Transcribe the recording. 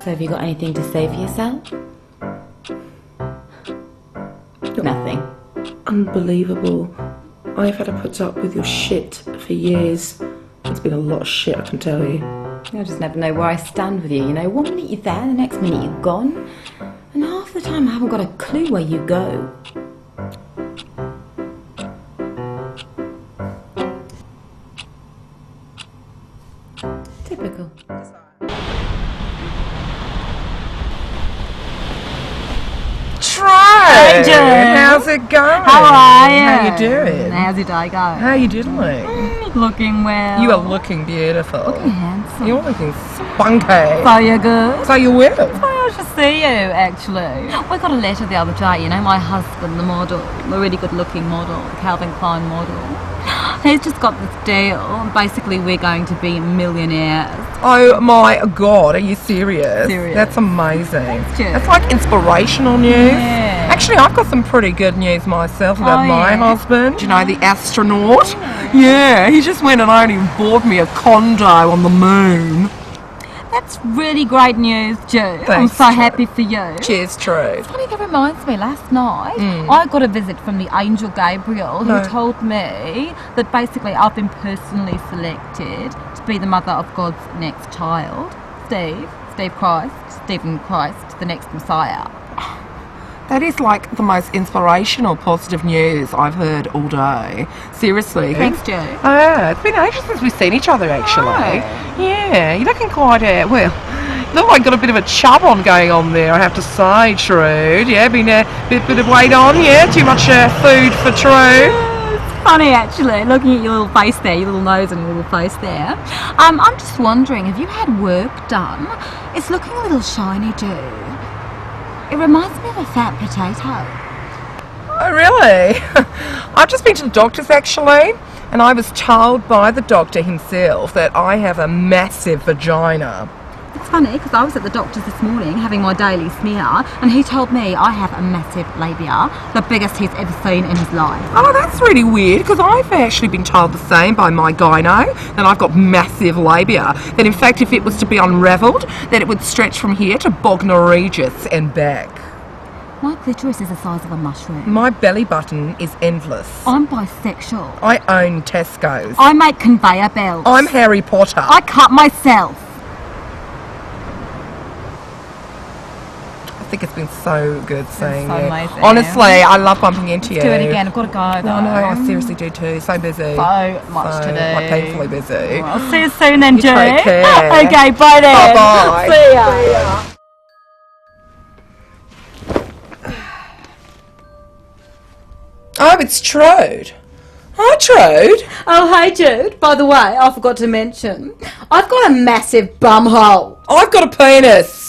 So have you got anything to say for yourself? Nothing. Unbelievable. I've had to put up with your shit for years. It's been a lot of shit, I can tell you. I just never know where I stand with you, you know. 1 minute you're there, the next minute you're gone. And half the time I haven't got a clue where you go. Typical. Hey, Joe. how's it going? How are you? How you doing? How's your day going? How you doing? Looking well. You are looking beautiful. looking handsome. You're looking spunky. So you're good? So you will. I should see you, actually. We got a letter the other day, you know, my husband, the model, the really good-looking model, Calvin Klein model. He's just got this deal. Basically, we're going to be millionaires. Oh my God, are you serious? Serious. That's amazing. Thanks, Jess. That's like inspirational news. Yeah. Actually, I've got some pretty good news myself about my yeah? husband. You know, the astronaut? Yeah, he just went and only bought me a condo on the moon. That's really great news, Joe. I'm Thanks, so Jo. happy for you. Cheers, True. Funny, that reminds me, last night I got a visit from the angel Gabriel who No. told me that basically I've been personally selected to be the mother of God's next child, Stephen Christ, the next Messiah. That is like the most inspirational, positive news I've heard all day. Seriously. Thanks, Joe. Oh, it's been ages since we've seen each other, actually. Oh. Yeah, you're looking quite, well, you look like you've got a bit of a chub on going on there, I have to say, Trude. Yeah, been a bit of weight on, yeah? Too much food for Trude? Funny, actually, looking at your little face there, your little nose and your little face there. I'm just wondering, have you had work done? It's looking a little shiny, Joe. It reminds me of a fat potato. Oh, really? I've just been to the doctor's, actually, and I was told by the doctor himself that I have a massive vagina. It's funny because I was at the doctor's this morning having my daily smear and he told me I have a massive labia, the biggest he's ever seen in his life. Oh, that's really weird, because I've actually been told the same by my gyno, that I've got massive labia, that in fact if it was to be unravelled, that it would stretch from here to Bognor Regis and back. My clitoris is the size of a mushroom. My belly button is endless. I'm bisexual. I own Tesco's. I make conveyor belts. I'm Harry Potter. I cut myself. I think it's been so good seeing so you. amazing. Honestly, I love bumping into you. Do it again. I've got to go though. No, I seriously do too. So busy. So much to do. Like painfully busy. Well, I'll see you soon then, You Joe. take care. Okay, bye then. Bye-bye. See ya. Oh, it's Trude. Hi, Trude. Oh, hey, Jude. By the way, I forgot to mention, I've got a massive bum hole. I've got a penis.